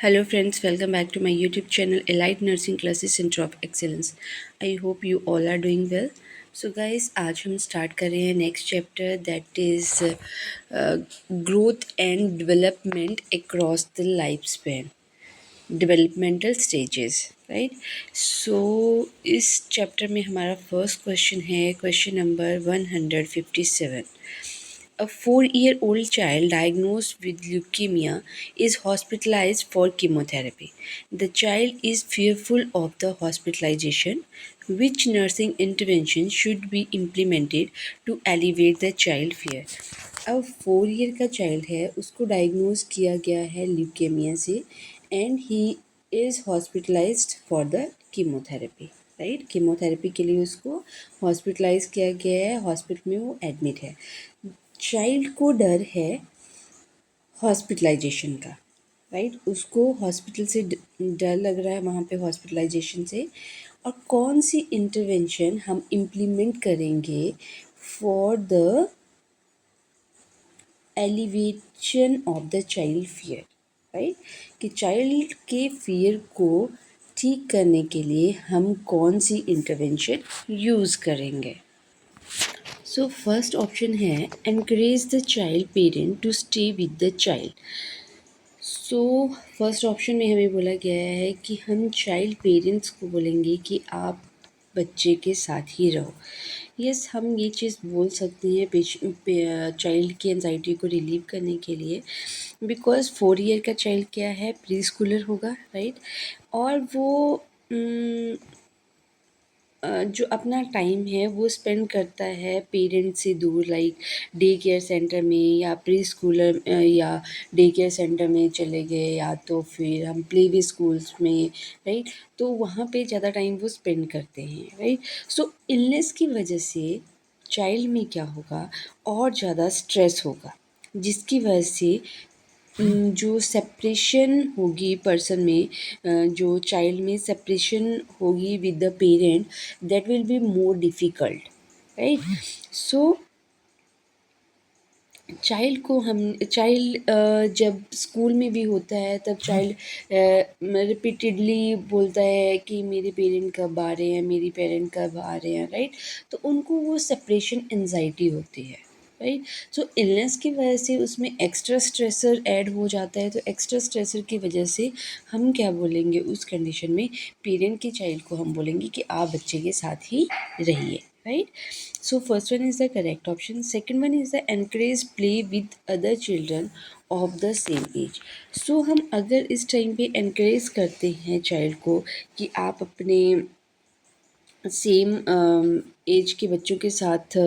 Hello friends, welcome back to my YouTube channel Elite Nursing Classes Center of Excellence. I hope you all are doing well. So guys, आज हम start कर रहे हैं next chapter that is growth and development across the life span, developmental stages, right. So इस chapter में हमारा first question है question number 157. A 4-year-old child diagnosed with leukemia is hospitalized for chemotherapy. The child is fearful of the hospitalization. Which nursing intervention should be implemented to alleviate the child fear? अब 4 year का child है, उसको diagnose किया गया है leukaemia से and he is hospitalised for the chemotherapy, right. Chemotherapy के लिए उसको हॉस्पिटलाइज किया गया है, हॉस्पिटल में वो एडमिट है। चाइल्ड को डर है हॉस्पिटलाइजेशन का, राइट। उसको हॉस्पिटल से डर लग रहा है, वहाँ पे हॉस्पिटलाइजेशन से। और कौन सी इंटरवेंशन हम इम्प्लीमेंट करेंगे for the elevation of the child fear, right. कि चाइल्ड के फियर को ठीक करने के लिए हम कौन सी इंटरवेंशन यूज़ करेंगे। सो फर्स्ट ऑप्शन है encourage the child parent to stay with the child. So first option में हमें बोला गया है कि हम चाइल्ड पेरेंट्स को बोलेंगे कि आप बच्चे के साथ ही रहो। यस, हम ये चीज़ बोल सकते हैं चाइल्ड की एनजाइटी को रिलीव करने के लिए, बिकॉज 4 ईयर का चाइल्ड क्या है, प्री स्कूलर होगा, राइट। और वो जो अपना टाइम है वो स्पेंड करता है पेरेंट्स से दूर, लाइक डे केयर सेंटर में या प्री स्कूलर या डे केयर सेंटर में चले गए, या तो फिर हम प्ले वे स्कूल्स में, राइट। तो वहाँ पे ज़्यादा टाइम वो स्पेंड करते हैं, राइट। सो इलनेस की वजह से चाइल्ड में क्या होगा, और ज़्यादा स्ट्रेस होगा, जिसकी वजह से जो सेपरेशन होगी पर्सन में, जो चाइल्ड में सेपरेशन होगी with the parent, that will be more difficult, right. So child जब स्कूल में भी होता है तब चाइल्ड रिपीटेडली बोलता है कि मेरे पेरेंट कब आ रहे हैं, मेरी पेरेंट कब आ रहे हैं, राइट। तो उनको वो सेपरेशन एंजाइटी होती है, राइट। सो इलनेस की वजह से उसमें एक्स्ट्रा स्ट्रेसर ऐड हो जाता है। तो एक्स्ट्रा स्ट्रेसर की वजह से हम क्या बोलेंगे उस कंडीशन में, पेरेंट के चाइल्ड को हम बोलेंगे कि आप बच्चे के साथ ही रहिए, right? So first one is the correct option. Second one is the encourage play with other children of the same age. So हम अगर इस टाइम पे encourage करते हैं चाइल्ड को कि आप अपने सेम एज के बच्चों के साथ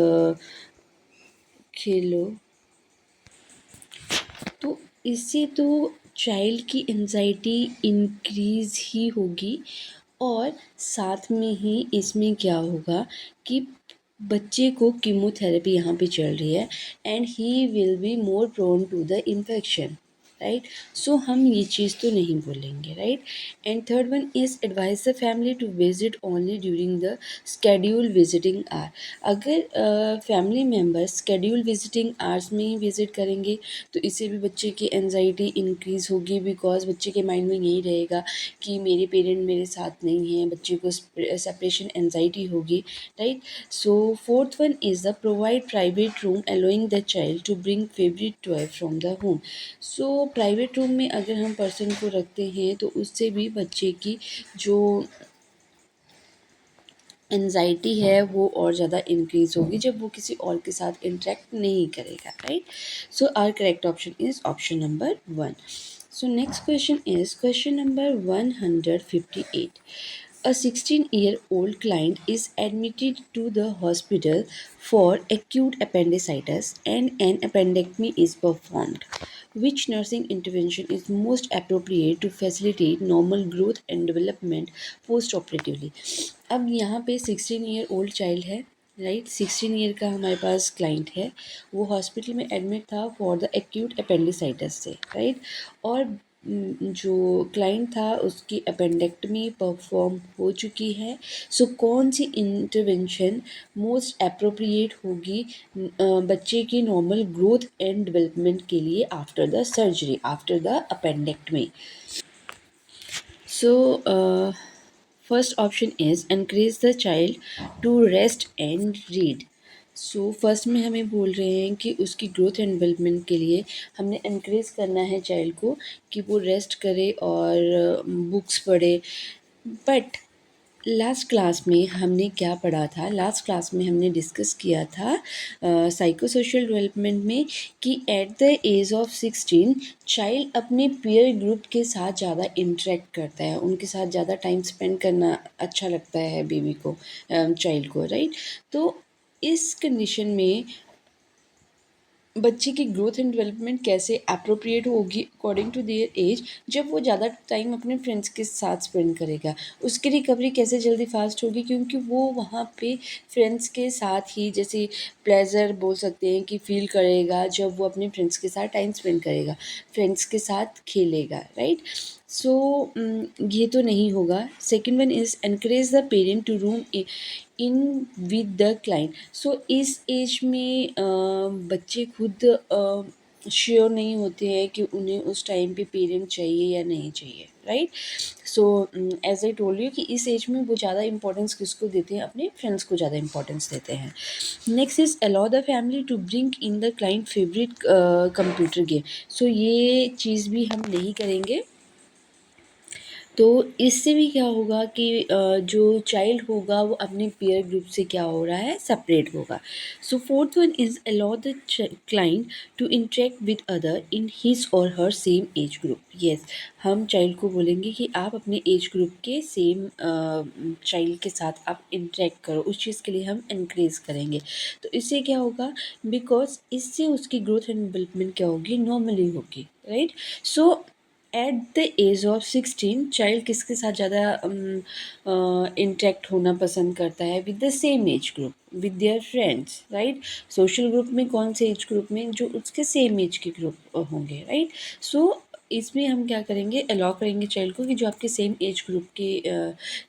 खेलो, तो इससे तो चाइल्ड की एंजाइटी इंक्रीज़ ही होगी। और साथ में ही इसमें क्या होगा कि बच्चे को कीमोथेरेपी यहाँ पे चल रही है and he will be more prone to the infection, right. So हम ये चीज़ तो नहीं बोलेंगे, right. And third one is advise the family to visit only during the schedule visiting hour. अगर family members schedule visiting hours में ही visit करेंगे तो इससे भी बच्चे की एनजाइटी इंक्रीज़ होगी, बिकॉज बच्चे के माइंड में यही रहेगा कि मेरे पेरेंट मेरे साथ नहीं हैं, बच्चे को सेपरेशन एनजाइटी होगी, right. So fourth one is the provide private room allowing the child to bring favourite toy from the home. So private room में अगर हम पर्सन को रखते हैं तो उससे भी बच्चे की जो एनजाइटी है वो और ज़्यादा इंक्रीज़ होगी जब वो किसी और के साथ इंटरेक्ट नहीं करेगा, right. So our correct option is option number 1. So next question is question number 158. A 16-year-old client is admitted to the hospital for acute appendicitis and an appendectomy is performed. Which nursing intervention is most appropriate to facilitate normal growth and development post-operatively? अब यहाँ पे 16-year-old child है, right. 16 year का हमारे पास client है, वो hospital में admit था फॉर द एक्यूट अपेंडिसाइटिस से, राइट। और जो क्लाइंट था उसकी अपेंडेक्टमी परफॉर्म हो चुकी है। सो कौन सी इंटरवेंशन मोस्ट अप्रोप्रिएट होगी बच्चे की नॉर्मल ग्रोथ एंड डेवलपमेंट के लिए after the surgery, after the appendectomy? So first option is encourage the child to rest and read. So first में हमें बोल रहे हैं कि उसकी ग्रोथ एंड डेवलपमेंट के लिए हमने encourage करना है चाइल्ड को कि वो रेस्ट करे और बुक्स पढ़े। बट लास्ट क्लास में हमने क्या पढ़ा था, लास्ट क्लास में हमने डिस्कस किया था साइको सोशल डेवलपमेंट में कि at the age of 16 child अपने पीयर ग्रुप के साथ ज़्यादा इंटरेक्ट करता है, उनके साथ ज़्यादा टाइम स्पेंड करना अच्छा लगता है बेबी को, चाइल्ड को, राइट। तो इस कंडीशन में बच्चे की ग्रोथ एंड डेवलपमेंट कैसे अप्रोप्रिएट होगी अकॉर्डिंग टू देयर एज, जब वो ज़्यादा टाइम अपने फ्रेंड्स के साथ स्पेंड करेगा। उसकी रिकवरी कैसे जल्दी फास्ट होगी, क्योंकि वो वहाँ पे फ्रेंड्स के साथ ही जैसे प्लेजर बोल सकते हैं कि फील करेगा जब वो अपने फ्रेंड्स के साथ टाइम स्पेंड करेगा, फ्रेंड्स के साथ खेलेगा, राइट। सो ये तो नहीं होगा। Second one is encourage the parent to room in with the client. So इस एज में बच्चे खुद श्योर नहीं होते हैं कि उन्हें उस टाइम पे पेरेंट चाहिए या नहीं चाहिए, right. So as I told you कि इस एज में वो ज़्यादा इंपॉर्टेंस किसको देते हैं, अपने फ्रेंड्स को ज़्यादा इंपॉर्टेंस देते हैं। Next is allow the family to bring in the client favourite computer game. So ये चीज़ भी हम नहीं करेंगे। तो इससे भी क्या होगा कि जो चाइल्ड होगा वो अपने पीयर ग्रुप से क्या हो रहा है, सेपरेट होगा। So fourth one is allow the client to interact with other in his or her same age group. Yes, हम चाइल्ड को बोलेंगे कि आप अपने एज ग्रुप के सेम चाइल्ड के साथ आप इंटरेक्ट करो, उस चीज़ के लिए हम इनक्रेज करेंगे। तो इससे क्या होगा, बिकॉज इससे उसकी ग्रोथ एंड डेवलपमेंट क्या होगी, नॉर्मली होगी, right. So at the age of 16 child किसके साथ ज़्यादा इंटरेक्ट होना पसंद करता है, with the same age group, with their friends, right. Social group में कौन से एज ग्रुप में, जो उसके सेम एज के ग्रुप होंगे, राइट। सो इसमें हम क्या करेंगे, अलाउ करेंगे चाइल्ड को कि जो आपके सेम एज ग्रुप के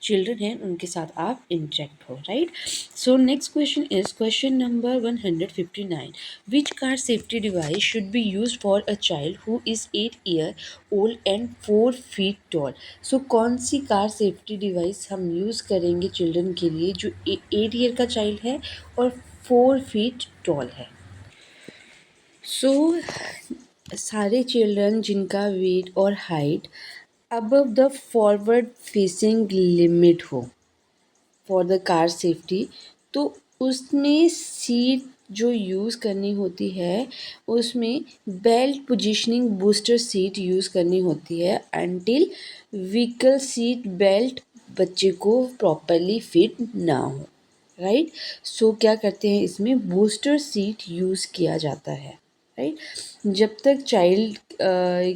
चिल्ड्रन हैं उनके साथ आप इंटरेक्ट हो, right. So next question is question number 159। Which car safety device should be use for a child who is 8 year old and 4 feet tall. So कौन सी कार सेफ्टी डिवाइस हम use करेंगे children के लिए जो 8 year का child है और 4 फीट टॉल है। सो सारे चिल्ड्रन जिनका वेट और height above the forward facing limit हो फॉर द कार सेफ्टी, तो उसमें सीट जो यूज़ करनी होती है उसमें belt positioning booster seat use करनी होती है अंटिल व्हीकल सीट बेल्ट बच्चे को प्रॉपरली फिट ना हो, राइट। सो क्या करते हैं, इसमें बूस्टर सीट यूज़ किया जाता है, राइट। जब तक चाइल्ड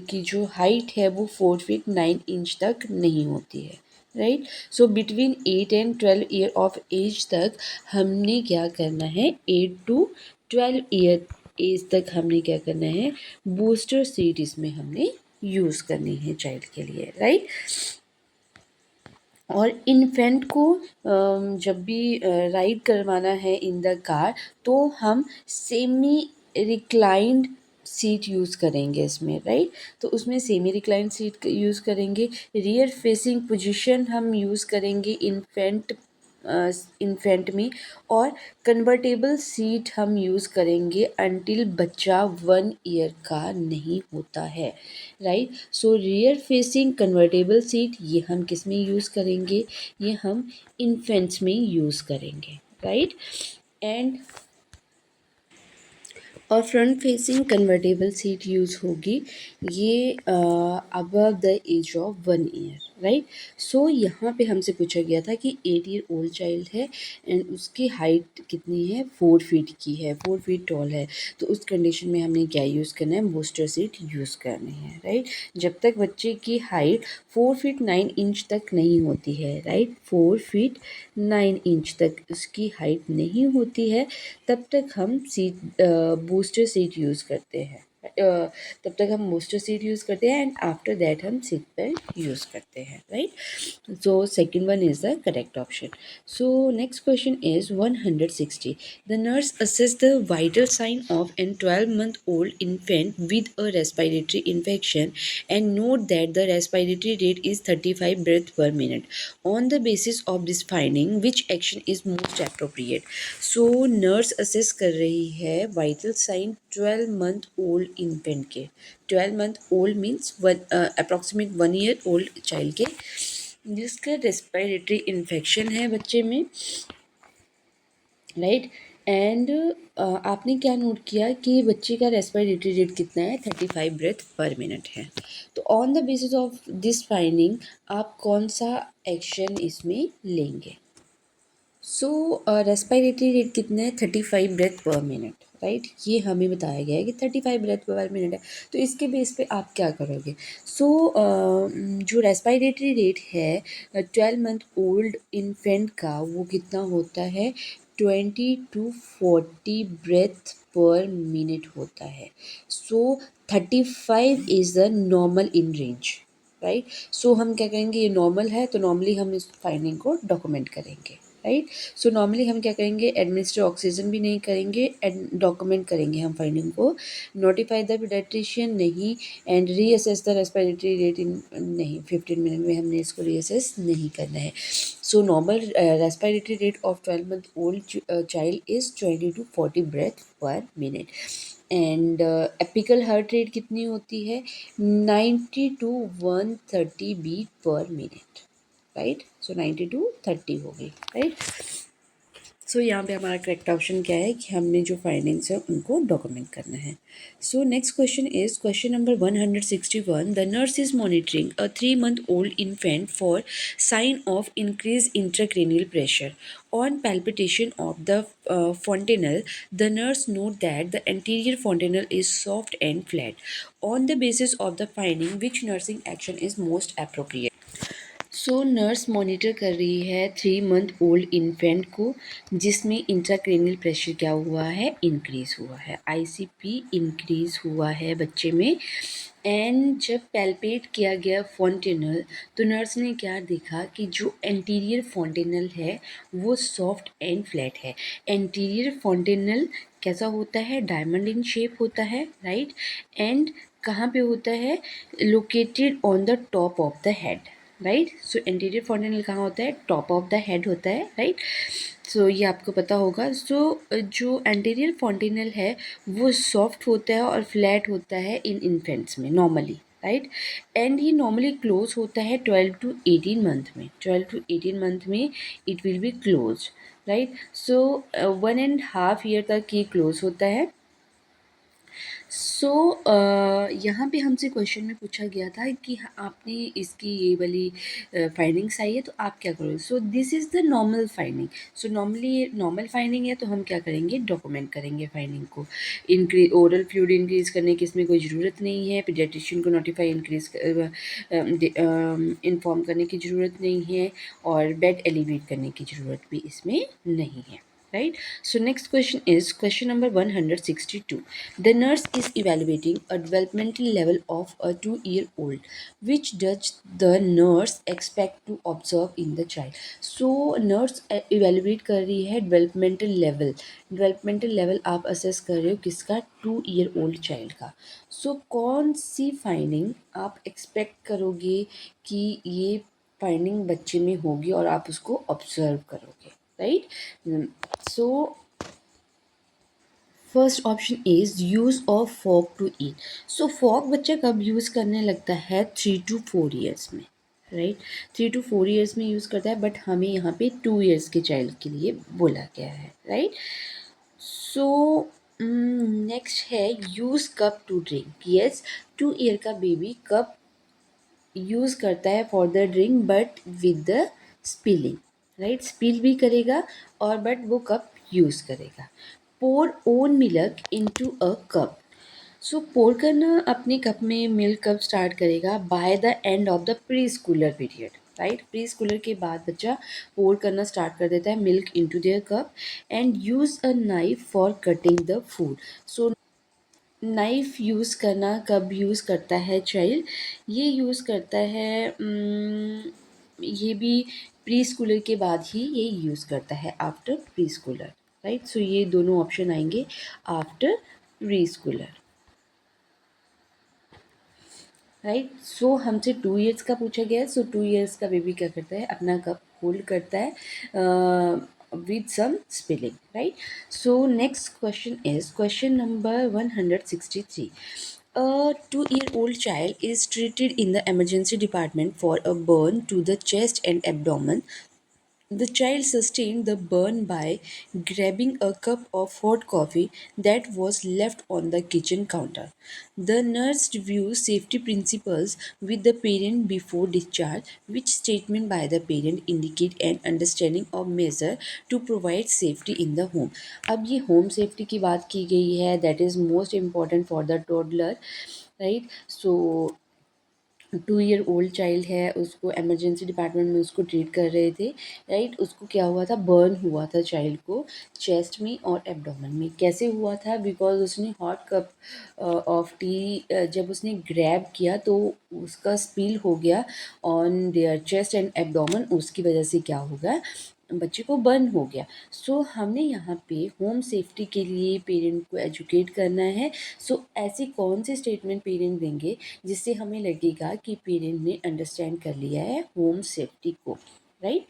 की जो हाइट है वो 4 फीट 9 इंच तक नहीं होती है, right. So between 8 and 12 year of age तक हमने क्या करना है, 8 to 12 ईयर एज तक हमने क्या करना है, बूस्टर सीट इसमें हमने यूज़ करनी है चाइल्ड के लिए, राइट। और इन्फेंट को जब भी राइड करवाना है इन द कार, तो हम सेमी रिक्लाइंड सीट यूज़ करेंगे इसमें, राइट। तो उसमें सेमी रिक्लाइंड सीट यूज़ करेंगे। रियर फेसिंग पोजीशन हम यूज़ करेंगे इन्फेंट में। और कन्वर्टेबल सीट हम यूज़ करेंगे अंटिल बच्चा 1 ईयर का नहीं होता है, राइट। सो रियर फेसिंग कन्वर्टेबल सीट ये हम किस में यूज़ करेंगे, ये हम इन्फेंट्स में यूज़ करेंगे, राइट। एंड और front facing convertible seat use होगी ये above the age of 1 year, right. So यहाँ पे हमसे पूछा गया था कि 8 ईयर ओल्ड चाइल्ड है एंड उसकी हाइट कितनी है, 4 फीट की है, 4 फीट टॉल है। तो उस कंडीशन में हमने क्या यूज़ करना है, बूस्टर सीट यूज़ करनी है, राइट। जब तक बच्चे की हाइट 4 फीट 9 इंच तक नहीं होती है, राइट, 4 फीट 9 इंच तक उसकी हाइट नहीं होती है, तब तक हम सीट बूस्टर सीट यूज़ करते हैं। तब तक हम मोस्टर सीट यूज़ करते हैं एंड आफ्टर दैट हम सीट बेल्ट यूज़ करते हैं, right. So second one is the correct option. So next question is 160. The nurse assess the vital sign of an 12-month-old infant with a respiratory infection and note that the respiratory rate is 35 breaths per minute. On the basis of this finding, which action is most appropriate? So nurse assess कर रही है vital sign 12 month old infant के. 12 month old means approximate 1 year old child के, जिसका respiratory infection है बच्चे में, right. And आपने क्या नोट किया कि बच्चे का रेस्पिरेटरी रेट कितना है, 35 ब्रेथ पर मिनट है. तो on the basis of this finding आप कौन सा एक्शन इसमें लेंगे? सो रेस्पिरेटरी रेट कितना है, 35 ब्रेथ पर मिनट, राइट. ये हमें बताया गया है कि 35 ब्रेथ पर मिनट है. तो इसके बेस पे आप क्या करोगे? सो जो रेस्पिरेटरी रेट है 12 मंथ ओल्ड इन्फेंट का, वो कितना होता है, 20 to 40 ब्रेथ पर मिनट होता है. So 35 is the normal in range, right. So हम क्या करेंगे, ये नॉर्मल है तो नॉर्मली हम इस फाइंडिंग को डॉक्यूमेंट करेंगे, राइट. सो नॉर्मली हम क्या करेंगे, एडमिनिस्टर ऑक्सीजन भी नहीं करेंगे एंड डॉक्यूमेंट करेंगे हम फाइंडिंग को. नोटिफाई द पीडियाट्रिशियन नहीं, and reassess the respiratory rate in नहीं, 15 मिनट में हमने इसको रीअसेस नहीं करना है. So normal respiratory rate of 12 month old child is 20 to 40 breath per minute. And apical heart rate कितनी होती है, 90 to 130 beat per minute, right. So 90 to 30 हो गई, राइट. सो यहाँ पे हमारा करेक्ट ऑप्शन क्या है कि हमने जो फाइंडिंग्स है उनको डॉक्यूमेंट करना है. So next question is question number 161. The nurse is monitoring a 3 month-old infant for sign of increase intracranial pressure. On palpitation of the fontanelle, the nurse note that the anterior fontanelle is soft and flat. On the basis of the finding, which nursing action is most appropriate? So nurse monitor कर रही है 3 month old infant को, जिसमें intracranial pressure क्या हुआ है, increase हुआ है, आईसीपी इंक्रीज़ हुआ है बच्चे में. एंड जब पैल्पेट किया गया फॉन्टेनल, तो नर्स ने क्या देखा कि जो एंटीरियर फॉन्टेनल है वो सॉफ्ट एंड फ्लैट है. एंटीरियर फॉन्टेनल कैसा होता है, डायमंड इन शेप होता है, राइट. एंड कहाँ पे होता है, located on the top of the head, right. So anterior fontanelle कहाँ होता है, टॉप ऑफ द हेड होता है, राइट. सो ये आपको पता होगा. सो जो एंटीरियर फॉन्टेनल है वो सॉफ्ट होता है और फ्लैट होता है इन इन्फेंट्स में नॉर्मली, राइट. एंड ये नॉर्मली क्लोज होता है 12 to 18 मंथ में. 12 to 18 मंथ में it will be close, right. So 1.5 year तक ये क्लोज होता है. सो यहाँ पे हमसे क्वेश्चन में पूछा गया था कि आपने इसकी ये वाली फाइंडिंग्स आई है तो आप क्या करोगे. So this is the normal finding. So normally normal finding है तो हम क्या करेंगे, डॉक्यूमेंट करेंगे फाइंडिंग को. ओरल फ्लूइड इंक्रीज़ करने की इसमें कोई ज़रूरत नहीं है, पीडियाट्रिशियन को नोटिफाई इन्फॉर्म करने की ज़रूरत नहीं है, और बेड एलिवेट करने की ज़रूरत भी इसमें नहीं है, right. So next question is question number 162. The nurse is evaluating a developmental level of a 2-year-old. Which does the nurse expect to observe in the child? So nurse evaluate कर रही है developmental level. developmental level आप assess कर रहे हो किसका, 2-year-old child का. So कौन सी finding आप expect करोगे कि ये finding बच्चे में होगी और आप उसको observe करोगे, right. So first option is use of fork to eat. So fork बच्चा कब यूज़ करने लगता है, 3 to 4 ईयर्स में, राइट. 3 to 4 ईयर्स में यूज़ करता है, बट हमें यहाँ पे 2 ईयर्स के चाइल्ड के लिए बोला गया है, राइट. सो नेक्स्ट है use cup to drink. Yes, 2 year का बेबी कप यूज़ करता है for the drink but with the spilling, right. Spill भी करेगा और बट वो कप यूज़ करेगा. Pour own milk into a cup. So pour करना अपने कप में मिल्क कब स्टार्ट करेगा, by the end of the preschooler period, right. Preschooler के बाद बच्चा पोर करना स्टार्ट कर देता है milk into their cup, and use a knife for cutting the food. So knife use करना कब यूज़ करता है चाइल्ड? ये यूज़ करता है ये भी प्री स्कूलर के बाद ही ये यूज़ करता है, आफ्टर प्री स्कूलर, राइट? सो ये दोनों ऑप्शन आएंगे आफ्टर प्री स्कूलर, राइट? सो हमसे 2 इयर्स का पूछा गया है, सो 2 इयर्स का बेबी क्या करता है, अपना कप होल्ड करता है with some spilling, right? So next question is question number 163. A 2-year-old child is treated in the emergency department for a burn to the chest and abdomen. The child sustained the burn by grabbing a cup of hot coffee that was left on the kitchen counter. The nurse reviews safety principles with the parent before discharge, which statement by the parent indicate an understanding of measure to provide safety in the home. अब ये home safety की बात की गई है, that is most important for the toddler, right? So 2 year old child है, उसको emergency department में उसको ट्रीट कर रहे थे, राइट? उसको क्या हुआ था, बर्न हुआ था चाइल्ड को चेस्ट में और एब्डोमेन में। कैसे हुआ था? बिकॉज उसने हॉट कप ऑफ टी जब उसने ग्रैब किया तो उसका स्पिल हो गया on their chest and abdomen, उसकी वजह से क्या हो गया, बच्चे को बर्न हो गया। सो हमने यहाँ पे होम सेफ्टी के लिए पेरेंट को एजुकेट करना है। सो ऐसी कौन सी स्टेटमेंट पेरेंट देंगे जिससे हमें लगेगा कि पेरेंट ने अंडरस्टैंड कर लिया है होम सेफ्टी को, राइट?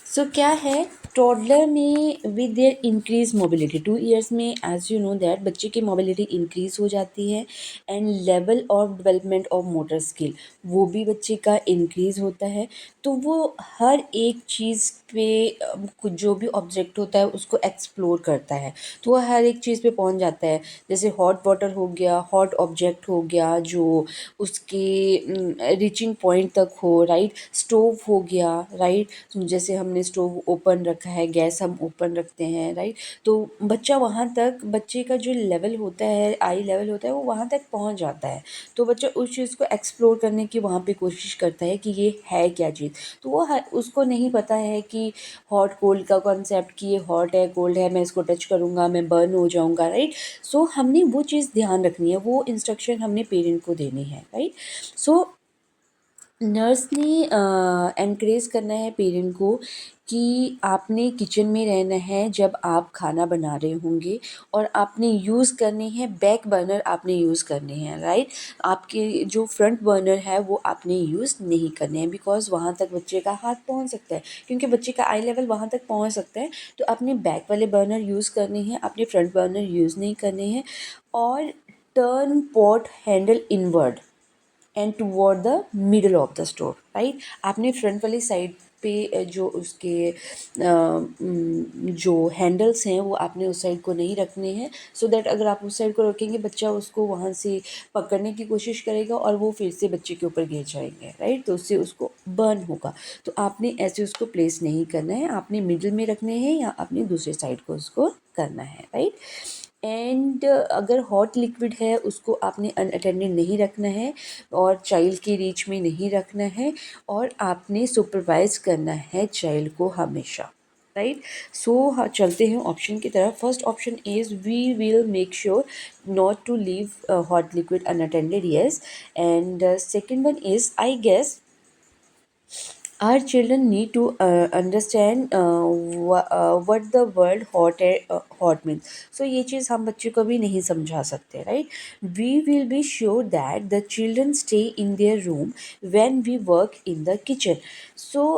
सो क्या है, टॉडलर में with their increase mobility, 2 years में एज यू नो दैट बच्चे की मोबिलिटी इंक्रीज हो जाती है and level of development of motor skill वो भी बच्चे का इंक्रीज होता है। तो वो हर एक चीज़ पे जो भी ऑब्जेक्ट होता है उसको एक्सप्लोर करता है, तो वो हर एक चीज़ पे पहुंच जाता है। जैसे हॉट वाटर हो गया, हॉट ऑब्जेक्ट हो गया जो उसके रीचिंग पॉइंट तक हो, राइट? स्टोव हो गया, राइट? जैसे हमने स्टोव ओपन रखा है, गैस हम ओपन रखते हैं, राइट? तो बच्चा वहाँ तक, बच्चे का जो लेवल होता है, आई लेवल होता है, वो वहाँ तक पहुँच जाता है। तो बच्चा उस चीज़ को एक्सप्लोर करने की वहाँ पे कोशिश करता है कि ये है क्या चीज़। तो वो उसको नहीं पता है कि हॉट कोल्ड का कॉन्सेप्ट, कि ये हॉट है कोल्ड है, मैं इसको टच करूँगा मैं बर्न हो जाऊँगा, राइट? सो हमने वो चीज़ ध्यान रखनी है, वो इंस्ट्रक्शन हमने पेरेंट को देनी है, राइट? सो नर्स ने एनकरेज करना है पेरेंट को कि आपने किचन में रहना है जब आप खाना बना रहे होंगे, और आपने यूज़ करने हैं बैक बर्नर, आपने यूज़ करने हैं, राइट? आपके जो फ्रंट बर्नर है वो आपने यूज़ नहीं करने हैं, बिकॉज वहाँ तक बच्चे का हाथ पहुँच सकता है, क्योंकि बच्चे का आई लेवल वहाँ तक पहुँच सकता है। तो अपने बैक वाले बर्नर यूज़ करने हैं, अपने फ्रंट बर्नर यूज़ नहीं करने हैं। और turn pot handle inward and toward the middle of the stove, right? आपने फ्रंट वाली साइड पे जो उसके जो हैंडल्स हैं वो आपने उस साइड को नहीं रखने हैं, सो दैट अगर आप उस साइड को रखेंगे बच्चा उसको वहाँ से पकड़ने की कोशिश करेगा और वो फिर से बच्चे के ऊपर गिर जाएंगे, राइट? तो उससे उसको बर्न होगा। तो आपने ऐसे उसको प्लेस नहीं करना है, आपने मिडल में रखने हैं या अपने दूसरे साइड को उसको करना है, राइट? एंड अगर हॉट लिक्विड है उसको आपने अनअटेंडेड नहीं रखना है और चाइल्ड की रीच में नहीं रखना है, और आपने सुपरवाइज करना है चाइल्ड को हमेशा, राइट? सो चलते हैं ऑप्शन की तरफ। First option is we will make sure not to leave hot liquid unattended, yes. And second one is I guess our children need to understand what the word hot means. So ये चीज़ हम बच्चे को भी नहीं समझा सकते, right? We will be sure that the children stay in their room when we work in the kitchen. So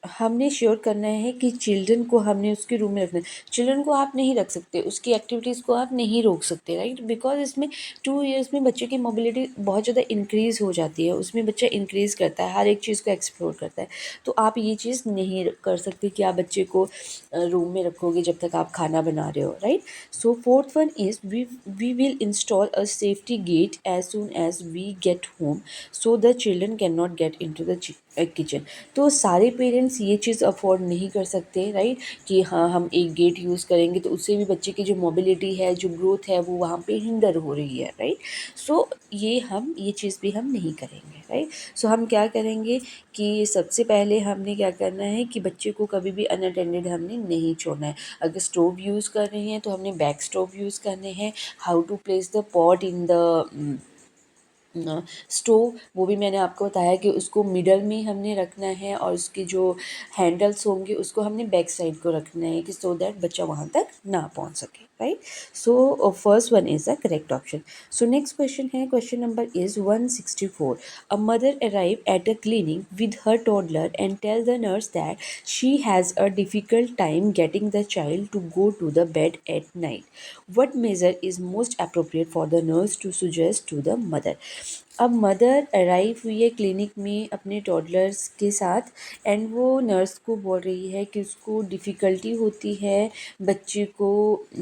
हमने sure करना है कि चिल्ड्रन को हमने उसके रूम में रखना है। चिल्ड्रन को आप नहीं रख सकते, उसकी एक्टिविटीज़ को आप नहीं रोक सकते, राइट? बिकॉज इसमें 2 इयर्स में बच्चे की मोबिलिटी बहुत ज़्यादा इंक्रीज़ हो जाती है, उसमें बच्चा इंक्रीज़ करता है, हर एक चीज़ को एक्सप्लोर करता है। तो आप ये चीज़ नहीं कर सकते कि आप बच्चे को रूम में रखोगे जब तक आप खाना बना रहे हो, right? So fourth one is we will install a safety gate as soon as we get home so the children can not get in to the kitchen. तो सारे पेरेंट्स ये चीज़ अफोर्ड नहीं कर सकते, राइट? कि हाँ हम एक गेट यूज़ करेंगे तो उससे भी बच्चे की जो मोबिलिटी है, जो ग्रोथ है, वो वहाँ पे हिंडर हो रही है, राइट? सो ये चीज़ भी हम नहीं करेंगे, राइट। सो हम क्या करेंगे कि सबसे पहले हमने क्या करना है कि बच्चे को कभी भी अनअटेंडेड हमने नहीं छोड़ना है। अगर स्टोव यूज़ कर रहे हैं तो हमने बैक स्टोव यूज़ करने हैं। How to place the pot in the stove, वो भी मैंने आपको बताया कि उसको मिडल में हमने रखना है और उसके जो हैंडल्स होंगे उसको हमने बैक साइड को रखना है कि सो दैट बच्चा वहाँ तक ना पहुँच सके, right. So first one is the correct option. So next question है, question number is 164। A mother arrive at a clinic with her toddler and tell the nurse that she has a difficult time getting the child to go to the bed at night. What measure is most appropriate for the nurse to suggest to the mother? अब mother arrive हुई है clinic में अपने toddlers के साथ and वो nurse को बोल रही है कि उसको डिफ़िकल्टी होती है बच्चे को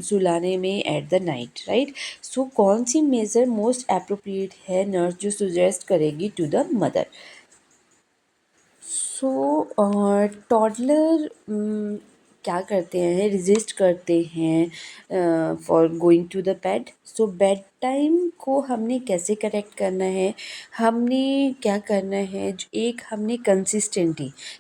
सुलाने में at the night, right. So कौन सी मेज़र मोस्ट अप्रोप्रिएट है नर्स जो सुजेस्ट करेगी to the mother? So toddler क्या करते हैं, रेजिस्ट करते हैं for going to the bed. So bedtime को हमने कैसे करेक्ट करना है, हमने क्या करना है, एक हमने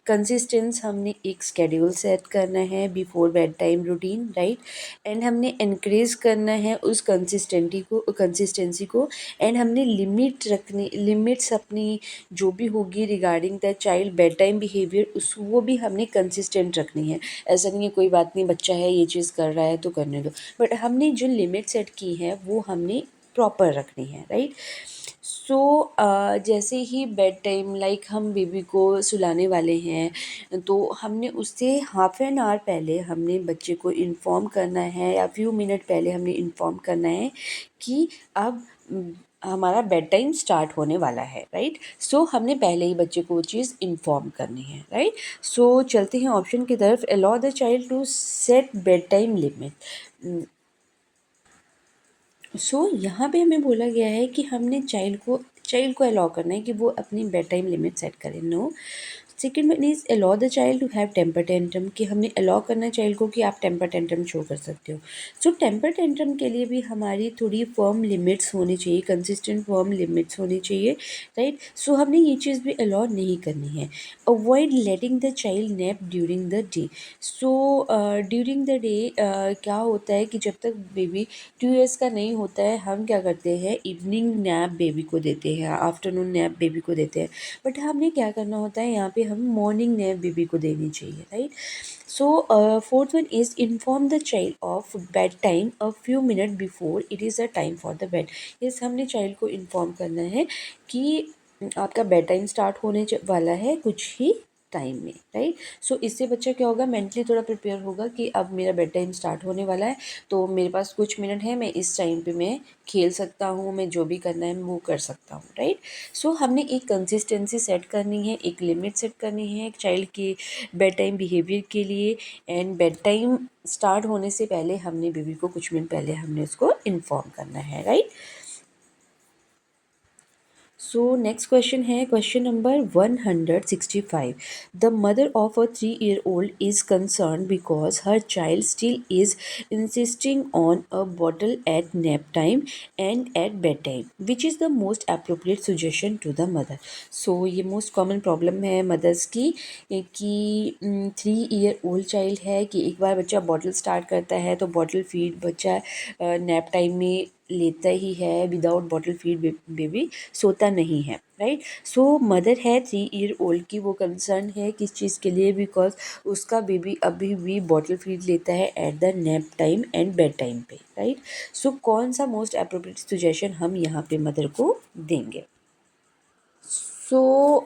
कंसिस्टेंस हमने एक शेड्यूल सेट करना है before bed time routine, right. And हमने इंक्रीज करना है उस कंसिस्टेंसी को एंड हमने लिमिट्स अपनी जो भी होगी regarding the child bed time behaviour उस वो भी हमने कंसिस्टेंट रखनी है। ऐसा नहीं है कोई बात नहीं बच्चा है ये चीज़ कर रहा है तो करने दो, बट हमने जो लिमिट सेट की है वो हमने प्रॉपर रखनी है, राइट। सो जैसे ही बेड टाइम लाइक हम बेबी को सुलाने वाले हैं तो हमने उससे हाफ एन आवर पहले हमने बच्चे को इन्फॉर्म करना है या फ्यू मिनट पहले हमने इन्फॉर्म करना है कि अब हमारा बेड टाइम स्टार्ट होने वाला है, राइट। सो हमने पहले ही बच्चे को वो चीज़ इन्फॉर्म करनी है, राइट। सो चलते हैं ऑप्शन की तरफ, allow the child to set bed time limit. So यहाँ पे हमें बोला गया है कि हमने चाइल्ड को अलाउ करना है कि वो अपनी बेड टाइम लिमिट सेट करें। No, second one is allow the child to have temper tantrum, कि हमने अलाउ करना है चाइल्ड को कि आप टेम्पर टेंट्रम शो कर सकते हो। सो टेम्पर टेंट्रम के लिए भी हमारी थोड़ी फर्म लिमिट्स होनी चाहिए, कंसिस्टेंट फर्म लिमिट्स होनी चाहिए, राइट। सो हमने ये चीज़ भी अलाउ नहीं करनी है। Avoid letting the child nap during the day. So during the day क्या होता है कि जब तक बेबी 2 इयर्स का नहीं होता है हम क्या करते हैं, इवनिंग नैप बेबी को देते हैं, आफ्टरनून नैप बेबी को देते हैं, बट हमें क्या करना होता है यहाँ पे हम मॉर्निंग नैप बेबी को देनी चाहिए, right. So fourth one is inform the child of bed time a few minute before it is a time for the bed. Yes, हमने चाइल्ड को इन्फॉर्म करना है कि आपका बेड टाइम स्टार्ट होने वाला है कुछ ही टाइम में, राइट। सो इससे बच्चा क्या होगा, मेंटली थोड़ा प्रिपेयर होगा कि अब मेरा बेड टाइम स्टार्ट होने वाला है तो मेरे पास कुछ मिनट है, मैं इस टाइम पे मैं खेल सकता हूँ, मैं जो भी करना है वो कर सकता हूँ, राइट। सो हमने एक कंसिस्टेंसी सेट करनी है, एक लिमिट सेट करनी है एक चाइल्ड के बेड टाइम बिहेवियर के लिए एंड बेड टाइम स्टार्ट होने से पहले हमने बेबी को कुछ मिनट पहले हमने उसको इन्फॉर्म करना है, राइट। सो नेक्स्ट क्वेश्चन है question number 165। The mother of a 3 year old is concern because her child still is insisting on a bottle at nap time and at bed time which is the most appropriate suggestion to the mother. So ये most common problem है mothers की कि 3 year old child है कि एक बार बच्चा bottle start करता है तो बॉटल फीड बच्चा नैप टाइम में लेता ही है, विदाउट बॉटल फीड बेबी सोता नहीं है, राइट। सो मदर है 3 year old की, वो कंसर्न है किस चीज़ के लिए, बिकॉज उसका बेबी अभी भी बॉटल फीड लेता है at the nap time and bed time पे, राइट। सो कौन सा मोस्ट अप्रोप्रिएट सजेशन हम यहाँ पे मदर को देंगे? सो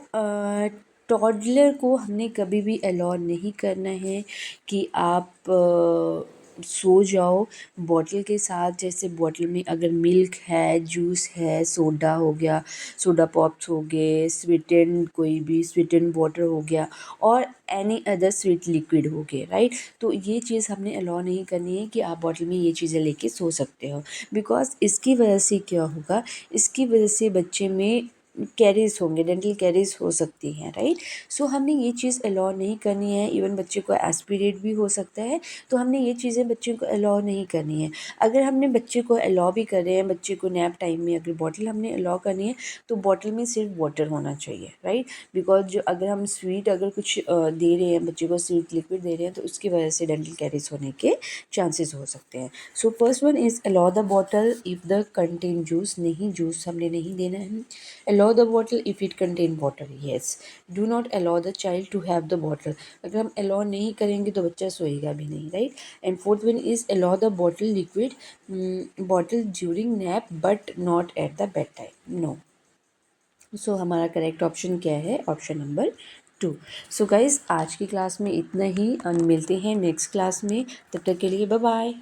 टॉडलर को हमने कभी भी अलाउ नहीं करना है कि आप सो जाओ बॉटल के साथ। जैसे बॉटल में अगर मिल्क है, जूस है, सोडा हो गया, सोडा पॉप्स हो गए, स्वीटेंड कोई भी स्वीटेंड वाटर हो गया और एनी अदर स्वीट लिक्विड हो गए, राइट। तो ये चीज़ हमने अलाउ नहीं करनी है कि आप बॉटल में ये चीज़ें लेके सो सकते हो, बिकॉज इसकी वजह से क्या होगा, इसकी वजह से बच्चे में कैरीज होंगे, डेंटल कैरीज हो सकती हैं, राइट। सो हमने ये चीज़ अलाउ नहीं करनी है। इवन बच्चे को एस्पिरेट भी हो सकता है, तो हमने ये चीज़ें बच्चे को अलाउ नहीं करनी है। अगर हमने बच्चे को अलाउ भी कर रहे हैं, बच्चे को नैप टाइम में अगर बॉटल हमने अलाउ करनी है, तो बॉटल में सिर्फ वाटर होना चाहिए, राइट। बिकॉज जो अगर हम स्वीट अगर कुछ दे रहे हैं बच्चे को, स्वीट लिक्विड दे रहे हैं, तो उसकी वजह से डेंटल कैरीज होने के चांसेस हो सकते हैं। So first one is allow the bottle if the contain juice, नहीं जूस हमने नहीं देना है। Allow the bottle if it contain water, yes. Do not allow the child to have the bottle, अगर हम अलाउ नहीं करेंगे तो बच्चा सोएगा भी नहीं, right. And fourth one is allow the bottle liquid bottle during nap but not at the bed time, no. So हमारा करेक्ट ऑप्शन क्या है? Option number 2। सो गाइज आज की क्लास में इतना ही, मिलते हैं नेक्स्ट क्लास में, तब तक के लिए बाय बाय।